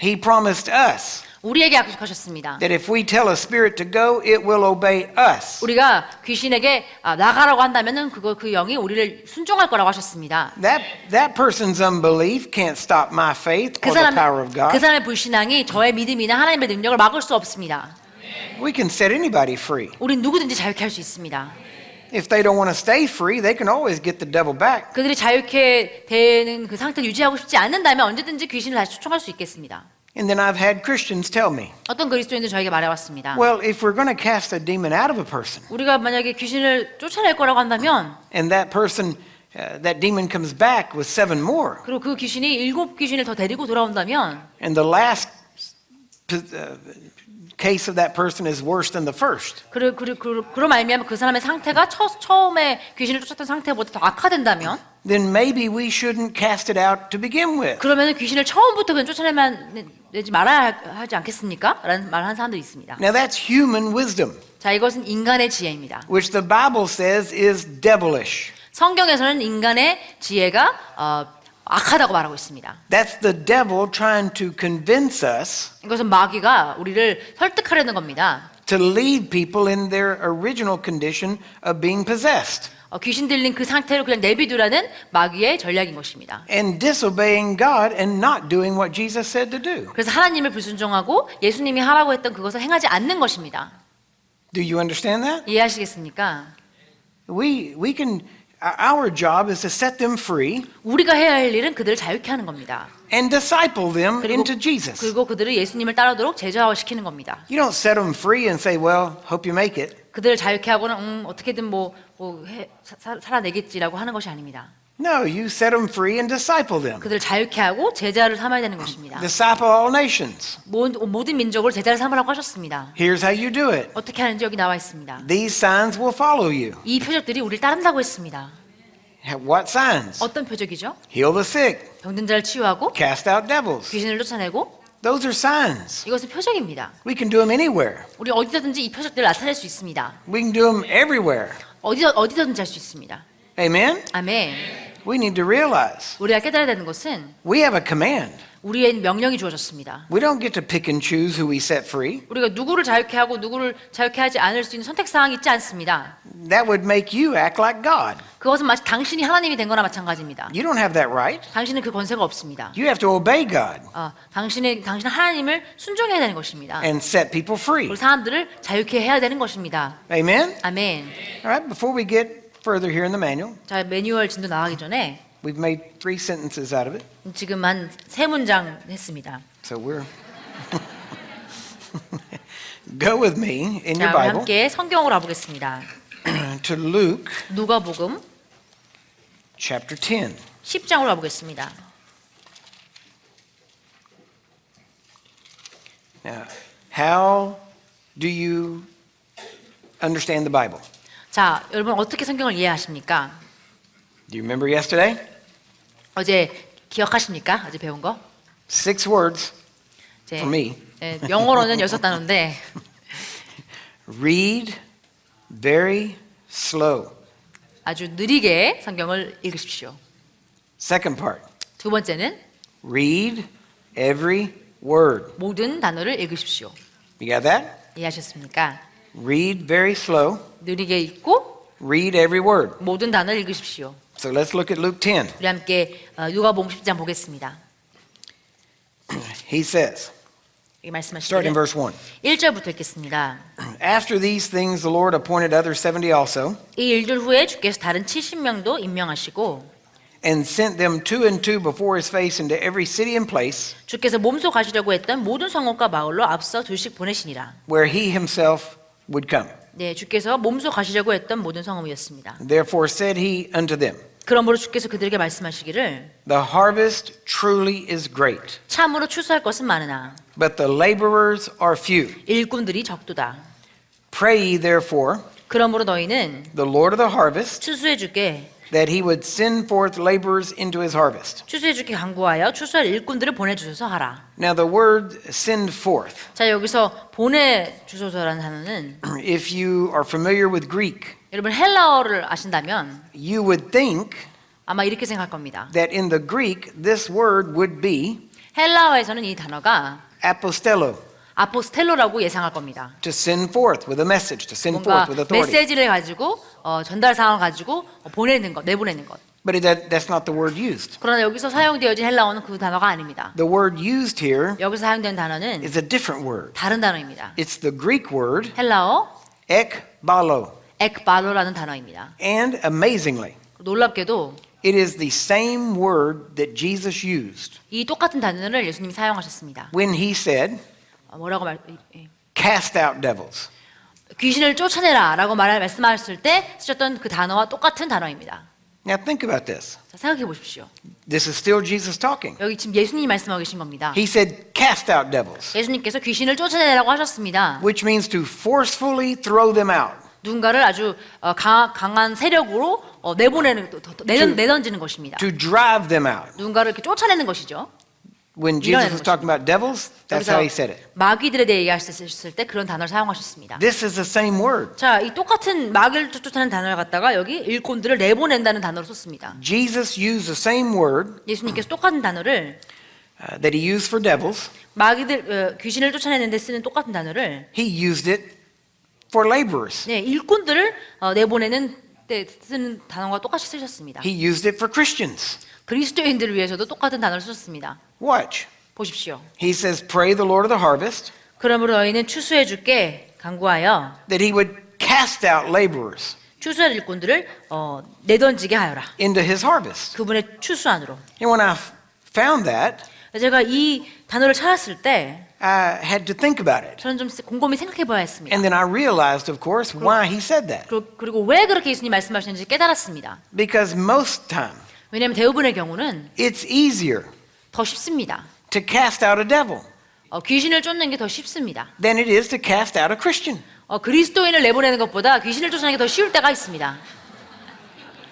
He promised us 우리에게 약속하셨습니다. that if we tell a spirit to go, it will obey us. 우리가 귀신에게 나가라고 한다면은 그 영이 우리를 순종할 거라고 하셨습니다. That person's unbelief can't stop my faith or the power of 그 God. 사람의 불신앙이 저의 믿음이나 하나님의 능력을 막을 수 없습니다. We can set anybody free. 우린 누구든지 자유케 할 수 있습니다. If they don't want to stay free, they can always get the devil back. 그들이 자유케 되는 그 상태를 유지하고 싶지 않는다면 언제든지 귀신을 다시 초청할 수 있겠습니다. And then I've had Christians tell me, 어떤 그리스도인들 저에게 말해왔습니다. well, if we're going to cast a demon out of a person, 우리가 만약에 귀신을 쫓아낼 거라고 한다면 and that person, that demon comes back with 7 more, 그리고 그 귀신이 7 귀신을 더 데리고 돌아온다면 and the last case of that person is worse than the first, 그로 말미암아 그 사람의 상태가 처음에 귀신을 쫓았던 상태보다 더 악화된다면 then maybe we shouldn't cast it out to begin with. 그러면 귀신을 처음부터 그냥 쫓아내지 말아야 하지 않겠습니까? 라는 말을 하는 사람들이 있습니다. Now that's human wisdom, 자, 이것은 인간의 지혜입니다. which the Bible says is devilish. 성경에서는 인간의 지혜가 악하다고 말하고 있습니다. That's the devil trying to convince us 이것은 마귀가 우리를 설득하려는 겁니다. to leave people in their original condition of being possessed 귀신 들린 그 상태로 그냥 내비두라는 마귀의 전략인 것입니다. and disobeying God and not doing what Jesus said to do. 그래서 하나님을 불순종하고 예수님이 하라고 했던 그것을 행하지 않는 것입니다. Do you understand that? 이해하시겠습니까? We can, our job is to set them free 우리가 해야 할 일은 그들을 자유케 하는 겁니다. and disciple them 그리고, into Jesus. 그리고 그들을 예수님을 따르도록 제자화시키는 겁니다. You don't set them free and say, well, hope you make it. 그들을 자유케 하고는 어떻게든 살아내겠지라고 하는 것이 아닙니다. No, you set them free and disciple them. 그들을 자유케 하고 제자를 삼아야 되는 것입니다. Disciple all nations. 모든 민족을 제자를 삼으라고 하셨습니다. Here's how you do it. 어떻게 하는지 여기 나와 있습니다. These signs will follow you. 이 표적들이 우리를 따른다고 했습니다. What signs? 어떤 표적이죠? Heal the sick, 병든 자를 치유하고 cast out devils. 귀신을 쫓아내고 Those are signs. 이것은 표적입니다. We can do them anywhere. 우리 어디서든지 이 표적들을 나타낼 수 있습니다. We can do them everywhere. 어디서든지 할 수 있습니다. Amen? 아멘. We need to realize 우리가 깨달아야 되는 것은 we have a command. 우리의 명령이 주어졌습니다. We don't get to pick and choose who we set free. 우리가 누구를 자유케 하고 누구를 자유케 하지 않을 수 있는 선택 사항이 있지 않습니다. That would make you act like God. 그것은 마치 당신이 하나님이 된 거나 마찬가지입니다. You don't have that right. 당신은 그 권세가 없습니다. You have to obey God 당신은 하나님을 순종해야 되는 것입니다. and set people free. 그리고 사람들을 자유케 해야 되는 것입니다. Amen? 아멘. All right, before we get further here in the manual, 자, 매뉴얼 진도 나가기 전에 We've made 3 sentences out of it. 지금 한 3문장 했습니다. So we're Go with me in your 자, 우리 Bible 함께 성경으로 가보겠습니다. to Luke 누가복음 chapter 10. 10장으로 가보겠습니다. Now, how do you understand the Bible? 자, 여러분 어떻게 성경을 이해하십니까? Do you remember yesterday? 어제 기억하십니까? 어제 배운 거? 6 words 이제, for me. 영어로는 6단어인데 Read very slow. 아주 느리게 성경을 읽으십시오. Second part. 두 번째는 Read every word. 모든 단어를 읽으십시오. You got that? 이해하셨습니까? Read very slow. 느리게 읽고 Read every word. 모든 단어를 읽으십시오. So let's look at Luke 10. 우리 함께 누가복음 10장 보겠습니다. He says, 이 starting in 말씀하시기를 verse 1. 1절부터 읽겠습니다. After these things, the Lord appointed other 70 also, 이 일들 후에 주께서 다른 70명도 임명하시고 and sent them 2 and 2 before his face into every city and place 주께서 몸소 가시려고 했던 모든 성읍과 마을로 앞서 둘씩 보내시니라. where he himself would come. 네, 주께서 몸소 가시려고 했던 모든 성읍이었습니다. Therefore said he unto them, 그러므로 주께서 그들에게 말씀하시기를 The harvest truly is great, 참으로 추수할 것은 많으나 but the laborers are few. 일꾼들이 적도다. Pray ye therefore 그러므로 너희는 the Lord of the harvest 추수해 주께 that he would send forth laborers into his harvest. 추수해 주께 간구하여 추수할 일꾼들을 보내 주소서 하라. Now the word send forth, 자, 여기서 보내 주소서라는 단어는 if you are familiar with Greek, 여러분 헬라어를 아신다면 you would think 아마 이렇게 생각할 겁니다. that in the Greek this word would be 헬라어에서는 이 단어가 apostello, 아포스텔로라고 예상할 겁니다. to send forth with a message, to send 뭔가 forth with authority. 메시지를 가지고 전달 상황을 가지고 보내는 것, 내보내는 것. But that's not the word used. 그러나 여기서 사용되어진 헬라어는 그 단어가 아닙니다. The word used here 여기서 사용된 단어는 is a different word. 다른 단어입니다. It's the Greek word 헬라어 ekbalo. ekbal로라는 단어입니다. And amazingly, 놀랍게도 it is the same word that Jesus used 이 똑같은 단어를 예수님이 사용하셨습니다. when he said, 뭐라고 cast out devils. 귀신을 쫓아내라라고 말씀하셨을 때 쓰셨던 그 단어와 똑같은 단어입니다. Now think about this. 자, 생각해 보십시오. This is still Jesus talking. 여기 지금 예수님이 말씀하고 계신 겁니다. He said, cast out devils, 예수님께서 귀신을 쫓아내라고 하셨습니다. which means to forcefully throw them out. 누군가를 아주 강한 세력으로 내보내는 내던지는 것입니다. To drive them out. 누군가를 이렇게 쫓아내는 것이죠. When Jesus was talking about devils, that's how he said it. 마귀들에 대해 얘기하셨을 때 그런 단어를 사용하셨습니다. This is the same word. 자, 이 똑같은 마귀를 쫓아내는 단어를 갖다가 여기 일꾼들을 내보낸다는 단어로 썼습니다. Jesus used the same word 예수님께서 똑같은 단어를 that he used for devils. 마귀들 귀신을 쫓아내는 데 쓰는 똑같은 단어를 He used it for laborers. 네, 일꾼들을 내보내는 때 쓰는 단어가 똑같이 쓰셨습니다. He used it for Christians. 그리스도인들을 위해서도 똑같은 단어를 쓰셨습니다. Watch. 보십시오. He says, pray the Lord of the harvest 그러므로 너희는 추수해 줄게 간구하여 that he would cast out laborers 추수할 일꾼들을 내던지게 하여라. into his harvest. 그분의 추수 안으로. And when I found that, 제가 이 단어를 찾았을 때 I had to think about it. 저는 좀 곰곰이 생각해 봐야 했습니다. And then I realized, of course, why he said that. 그리고 왜 그렇게 예수님 말씀하시는지 깨달았습니다. Because most time, 왜냐하면 대부분의 경우는 it's easier 더 쉽습니다. to cast out a devil 귀신을 쫓는 게 더 쉽습니다. than it is to cast out a Christian. 그리스도인을 내보내는 것보다 귀신을 쫓아내는 게 더 쉬울 때가 있습니다.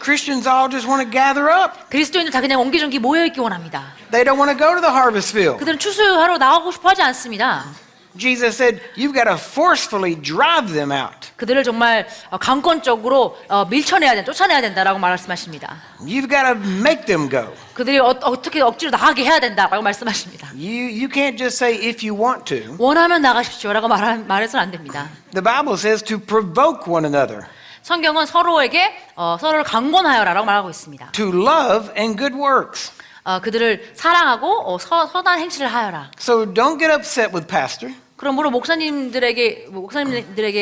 Christians all just want to gather up. 그리스도인들 다 그냥 옹기종기 모여있기 원합니다. They don't want to go to the harvest field. 그들은 추수하러 나가고 싶어 하지 않습니다. Jesus said, you've got to forcefully drive them out. 그들을 정말 강권적으로 밀쳐내야 된다, 쫓아내야 된다라고 말씀하십니다. You've got to make them go. 그들이 어떻게 억지로 나가게 해야 된다라고 말씀하십니다. You can't just say if you want to. 원하면 나가십시오라고 말해서는 안 됩니다. The Bible says to provoke one another, 성경은 서로에게 서로를 강권하여라라고 말하고 있습니다. to love and good works. 그들을 사랑하고 선한 행실을 하여라. So don't get upset with pastor 그러므로 목사님들에게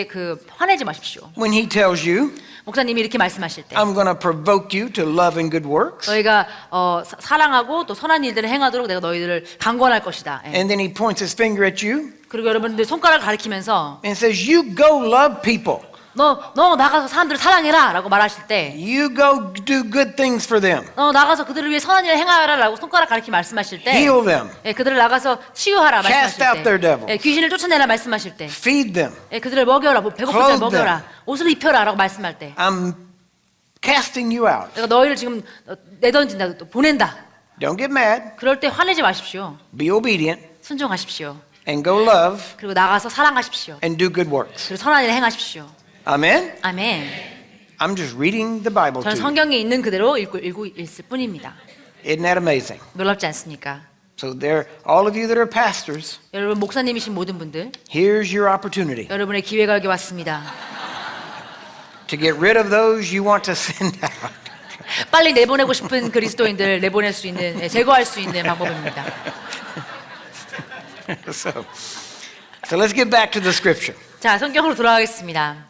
그 화내지 마십시오. when he tells you 목사님이 이렇게 말씀하실 때 I'm going to provoke you to love and good works. 너희가 사랑하고 또 선한 일들을 행하도록 내가 너희들을 강권할 것이다. 예. And then he points his finger at you 그리고 여러분들 손가락을 가리키면서 and says, you go love people. 너 나가서 사람들을 사랑해라 라고 말하실 때 You go do good things for them. 너 나가서 그들을 위해 선한 일을 행하라 라고 손가락 가리키 말씀하실 때 Heal them. 예, 그들을 나가서 치유하라 Cast out 말씀하실 their 때 devils. 예, 귀신을 쫓아내라 말씀하실 때 Feed them. 예, 그들을 먹여라 배고플 때 Clothe 먹여라 옷을 입혀라 라고 말씀할 때 I'm casting you out. 내가 너희를 지금 내던진다 또 보낸다 Don't get mad. 그럴 때 화내지 마십시오 Be obedient 순종하십시오 and go love 그리고 나가서 사랑하십시오 and do good works. 그리고 선한 일을 행하십시오 Amen? 아멘 I'm just reading the Bible 저는 to you. 성경에 있는 그대로 읽고 있을 뿐입니다 Isn't that amazing? 놀랍지 않습니까? So there, all of you that are pastors, 여러분 목사님이신 모든 분들 here's your opportunity 여러분의 기회가 여기 왔습니다 to get rid of those you want to send out. 빨리 내보내고 싶은 그리스도인들 내보낼 수 있는 제거할 수 있는 방법입니다 So let's get back to the scripture. 자 성경으로 돌아가겠습니다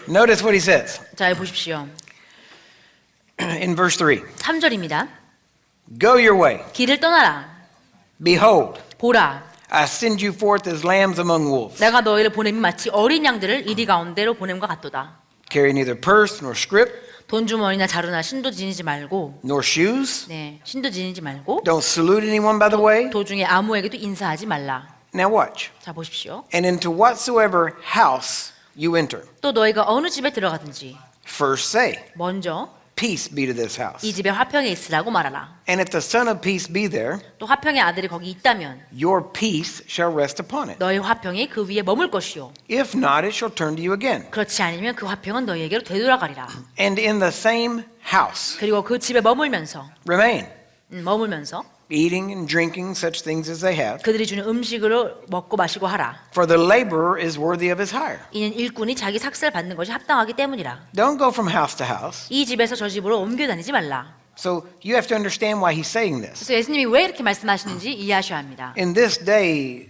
Notice what he says 자 보십시오 in verse 3. 3절입니다 Go your way. 길을 떠나라 Behold, 보라 I send you forth as lambs among wolves. 내가 너희를 보냄이 마치 어린 양들을 이리 가운데로 보냄과 같도다 Carry neither purse nor scrip 돈주머니나 자루나 신도 지니지 말고 nor shoes. 네 신도 지니지 말고 Don't salute anyone by the way. 도중에 아무에게도 인사하지 말라 Now watch. 자 보십시오 And into whatsoever house you enter, 또 너희가 어느 집에 들어가든지 first say, 먼저 peace be to this house. 이 집에 화평에 있으라고 말하라 And if the son of peace be there, 또 화평의 아들이 거기 있다면 your peace shall rest upon it. 너희 화평이 그 위에 머물 것이요 If not, it shall turn to you again. 그렇지 않으면 그 화평은 너희에게로 되돌아가리라 And in the same house 그리고 그 집에 머물면서 remain, eating and drinking such things as they have. 그들이 주는 음식으로 먹고 마시고 하라 For the laborer is worthy of his hire. 이는 일꾼이 자기 삭슬 받는 것이 합당하기 때문이라 Don't go from house to house. 이 집에서 저 집으로 옮겨 다니지 말라 So you have to understand why he's saying this. 그래서 예수님이 왜 이렇게 말씀하시는지 이해하셔야 합니다 In this day,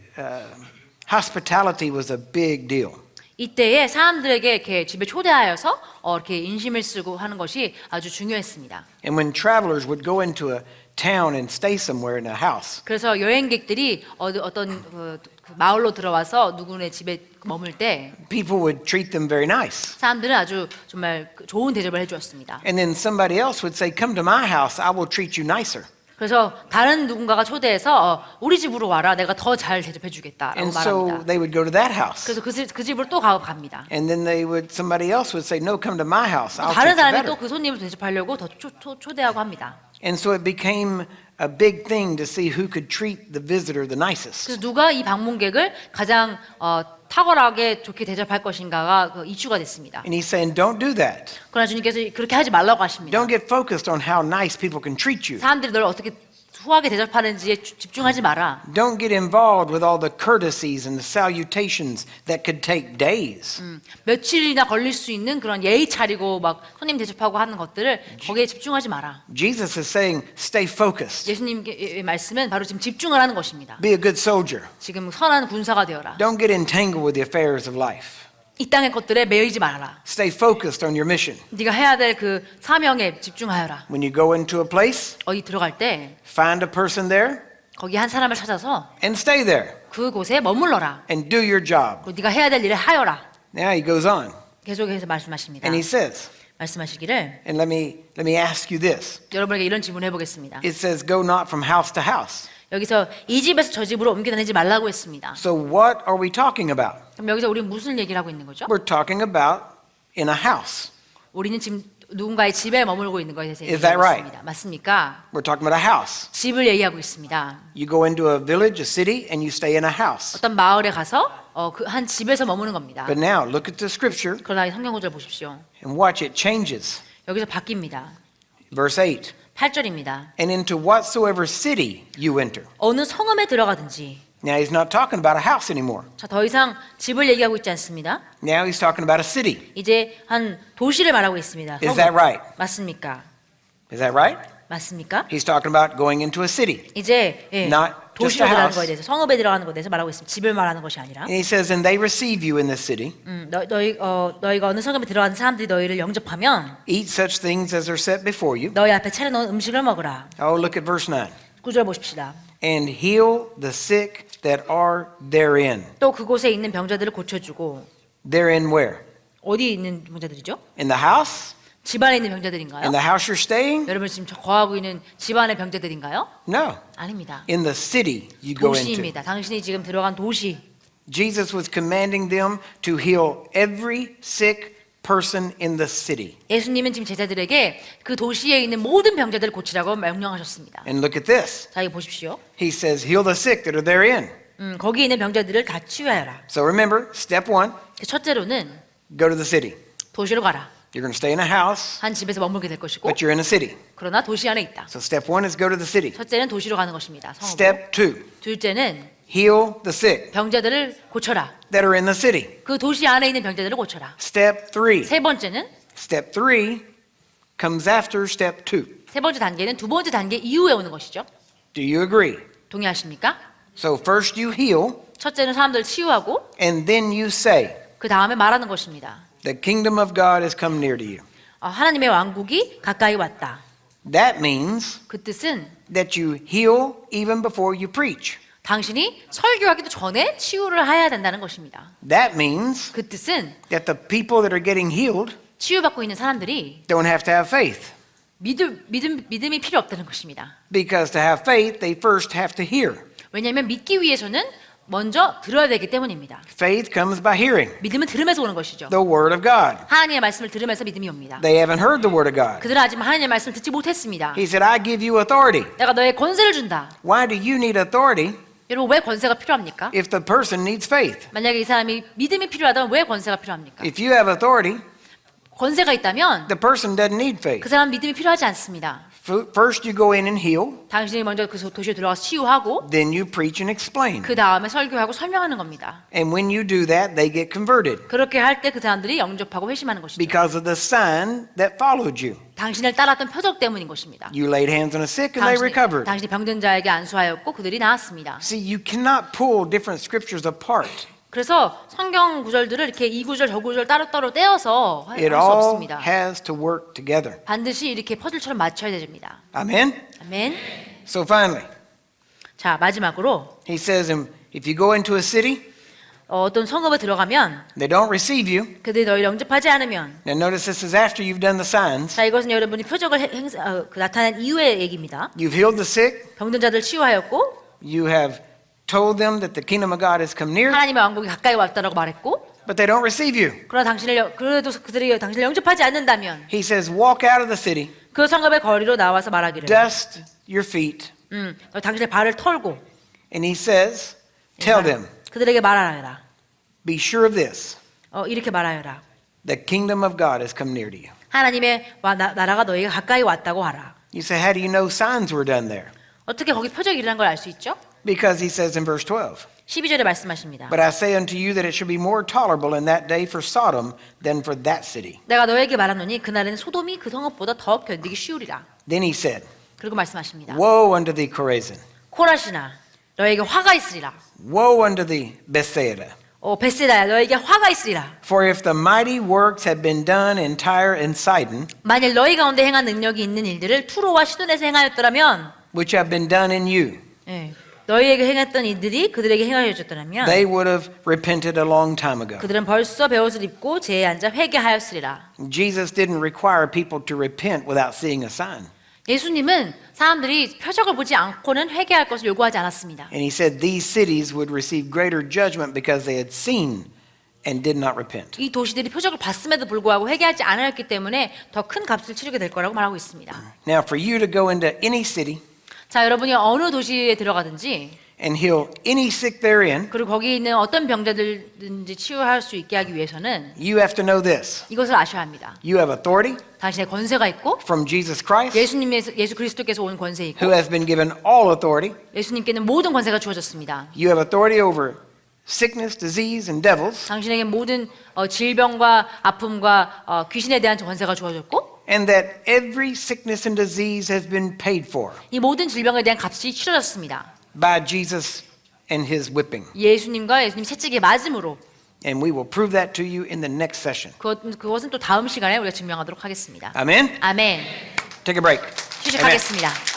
hospitality was a big deal. 이때에 사람들에게 이렇게 집에 초대하여서 이렇게 인심을 쓰고 하는 것이 아주 중요했습니다 And when travelers would go into a town and stay somewhere in a house, 그래서 여행객들이 어떤 그 마을로 들어와서 누구네 집에 머물 때 people would treat them very nice. 사람들은 아주 정말 좋은 대접을 해주었습니다. And then somebody else would say, come to my house, I will treat you nicer. 그래서 다른 누군가가 초대해서 우리 집으로 와라, 내가 더 잘 대접해주겠다라고 And so 말합니다. they would go to that house. 그래서 그 집으로 또 갑니다. And then somebody else would say, no, come to my house, I'll 다른 treat you 사람이 better. 또 그 손님을 대접하려고 더 초대하고 합니다. And so it became a big thing to see who could treat the visitor the nicest. 그래서 누가 이 방문객을 가장 탁월하게 좋게 대접할 것인가가 이슈가 됐습니다. And he's saying, don't do that. 그러나 주님께서 그렇게 하지 말라고 하십니다. Don't get focused on how nice people can treat you. 사람들이 널 어떻게 후하게 대접하는지에 집중하지 마라. Don't get involved with all the courtesies and the salutations that could take days. 며칠이나 걸릴 수 있는 그런 예의 차리고 막 손님 대접하고 하는 것들을 거기에 집중하지 마라. Jesus is saying, stay focused. 예수님의 말씀은 바로 지금 집중을 하는 것입니다. Be a good soldier. 지금 선한 군사가 되어라. Don't get entangled with the affairs of life. 이 땅의 것들에 매이지 말아라. Stay focused on your mission. 네가 해야 될 그 사명에 집중하여라. When you go into a place, 어디 들어갈 때 find a person there 거기 한 사람을 찾아서 and stay there 그곳에 머물러라. and do your job. 그리고 네가 해야 될 일을 하여라. Now he goes on 계속해서 말씀하십니다. and he says, 말씀하시기를 and let me ask you this. 여러분에게 이런 질문을 해보겠습니다. It says, go not from house to house. 여기서 이 집에서 저 집으로 옮겨 다니지 말라고 했습니다. So what are we talking about? 그럼 여기서 우리는 무슨 얘기를 하고 있는 거죠? We're talking about in a house. 우리는 지금 누군가의 집에 머물고 있는 것에 대해서 Is that 얘기하고 right? 있습니다. 맞습니까? We're talking about a house. 집을 얘기하고 있습니다. You go into a village, a city, and you stay in a house. 어떤 마을에 가서 그 한 집에서 머무는 겁니다. But now look at the scripture 그러나 이 성경 구절 보십시오. and watch it changes. 여기서 바뀝니다. Verse 8. 8절입니다. And into whatsoever city you enter. 어느 성읍에 들어가든지. Now he's not talking about a house anymore. 자, 더 이상 집을 얘기하고 있지 않습니다. Now he's talking about a city. 이제 한 도시를 말하고 있습니다. Is that right? 맞습니까? Is that right? 맞습니까? He's talking about going into a city. 이제 예, Not just a 도시로 들어가는 house. 거에 대해서 성읍에 들어가는 것에 대해서 말하고 있습니다. 집을 말하는 것이 아니라 And he says, and they receive you in this city. 너희가 어느 성읍에 들어가는 사람들이 너희를 영접하면 Eat such things as are set before you. 너희 앞에 차려놓은 음식을 먹으라. Oh, look at verse 9. 9절 보십시다. And heal the sick that are therein. 또 그곳에 있는 병자들을 고쳐주고. Therein where? 어디 있는 병자들이죠? In the house? 집안에 있는 병자들인가요? In the house you're staying? 여러분 지금 거하고 있는 집안의 병자들인가요? No. 아닙니다. In the city you go into. 도시입니다. 당신이 지금 들어간 도시. Jesus was commanding them to heal every sick person in the city. 예수님은 지금 제자들에게 그 도시에 있는 모든 병자들을 고치라고 명령하셨습니다. And look at this. 자, 이거 보십시오. He says, heal the sick that are therein. 거기 있는 병자들을 다 치유하여라. So remember, step one, 첫째로는 go to the city. 도시로 가라. You're going to stay in a house, 한 집에서 머물게 될 것이고, but you're in a city. 그러나 도시 안에 있다. So step one is go to the city. 첫째는 도시로 가는 것입니다. 성읍으로. Step two, 둘째는 heal the sick 병자들을 고쳐라. that are in the city. 그 도시 안에 있는 병자들을 고쳐라. Step three 세 번째는 comes after step two. 세 번째 단계는 두 번째 단계 이후에 오는 것이죠. Do you agree? 동의하십니까? So first you heal, 첫째는 사람들을 치유하고 and then you say, 그 다음에 말하는 것입니다. the kingdom of God has come near to you. 하나님의 왕국이 가까이 왔다. That means 그 뜻은 that you heal even before you preach. 당신이 설교하기도 전에 치유를 해야 된다는 것입니다. That means 그 뜻은 that the people that are getting healed 치유받고 있는 사람들이 don't have to have faith. 믿음이 필요 없다는 것입니다. Because to have faith, they first have to hear. 왜냐하면 믿기 위해서는 먼저 들어야 되기 때문입니다. Faith comes by hearing 믿음은 들으면서 오는 것이죠. the word of God. 하나님의 말씀을 들으면서 믿음이 옵니다. They haven't heard the word of God. 그들은 아직 하나님의 말씀을 듣지 못했습니다. He said, I give you authority. 내가 너의 권세를 준다. Why do you need authority 여러분 왜 권세가 필요합니까? if the person needs faith? 만약에 이 사람이 믿음이 필요하다면 왜 권세가 필요합니까? If you have authority, 권세가 있다면 the person doesn't need faith. 그 사람 믿음이 필요하지 않습니다. First you go in and heal, 당신이 먼저 그 도시에 들어가서 치유하고 then you preach and explain. 그 다음에 설교하고 설명하는 겁니다. And when you do that, they get converted 그렇게 할 때 그 사람들이 영접하고 회심하는 것이죠. because of the sign that followed you. 당신을 따랐던 표적 때문인 것입니다. You laid hands on a sick and they recovered. 당신이 병든 자에게 안수하였고 그들이 나았습니다. See, you cannot pull different scriptures apart. 그래서 성경 구절들을 이렇게 이 구절 저 구절 따로따로 떼어서 할 It 수 all 없습니다. has to work together. 반드시 이렇게 퍼즐처럼 맞춰야 됩니다. Amen? 아멘. So finally, 자, 마지막으로 he says, if you go into a city, 어떤 성읍에 들어가면 they don't receive you. 그들이 너희를 영접하지 않으면 Now notice this is after you've done the signs. 자, 이것은 여러분이 표적을 나타낸 이후의 얘기입니다. You've healed the sick. 병든 자들 치유하였고 You have told them that the kingdom of God has come near, 하나님의 왕국이 가까이 왔다라고 말했고 but they don't receive you. 그러나 그래도 그들이 당신을 영접하지 않는다면 He says, walk out of the city, 그 성읍의 거리로 나와서 말하기를 dust your feet. 너 당신의 발을 털고 And he says, tell them, 그들에게 말하여라. be sure of this, 이렇게 말하여라. the kingdom of God has come near to you. 하나님의 나라가 너희가 가까이 왔다고 하라. You say, how do you know signs were done there? 어떻게 거기 표적이 일어난 걸 알 수 있죠? Because he says in verse 12, 12절에 말씀하십니다. but I say unto you that it shall be more tolerable in that day for Sodom than for that city. 내가 너에게 말하노니 그날에는 소돔이 그 성읍보다 더 견디기 쉬우리라. Then he said, 그리고 말씀하십니다. woe unto thee, Chorazin. 코라시나 너에게 화가 있으리라. Woe unto thee, Bethsaida. 베세다야 너에게 화가 있으리라. For if the mighty works had been done in Tyre and Sidon, 만일 너희 가운데 행한 능력이 있는 일들을 투로와 시돈에서 행하였더라면 which have been done in you, 너희에게 행했던 이들이 그들에게 행하여졌더라면 they would have repented a long time ago. 그들은 벌써 베옷을 입고 제에 앉아 회개하였으리라. Jesus didn't require people to repent without seeing a sign. 예수님은 사람들이 표적을 보지 않고는 회개할 것을 요구하지 않았습니다. And he said these cities would receive greater judgment because they had seen and did not repent. 이 도시들이 표적을 봤음에도 불구하고 회개하지 않았기 때문에 더 큰 값을 치르게 될 거라고 말하고 있습니다. Now for you to go into any city 자, 여러분이 어느 도시에 들어가든지 and heal any sick therein, 그리고 거기 있는 어떤 병자들든지 치유할 수 있게 하기 위해서는 you have to know this. 이것을 아셔야 합니다. You have authority 당신의 권세가 있고 from Jesus Christ, 예수 그리스도께서 온 권세 who 있고 has been given all authority. 예수님께는 모든 권세가 주어졌습니다. You have authority over sickness, disease, and devils. 당신에게 모든 질병과 아픔과 귀신에 대한 권세가 주어졌고 And that every sickness and disease has been paid for. 이 모든 질병에 대한 값이 치러졌습니다. by Jesus and his whipping. 예수님과 예수님 채찍에 맞음으로. And we will prove that to you in the next session. 그것은 또 다음 시간에 우리가 증명하도록 하겠습니다. Amen? 아멘. Take a break. 휴식하겠습니다.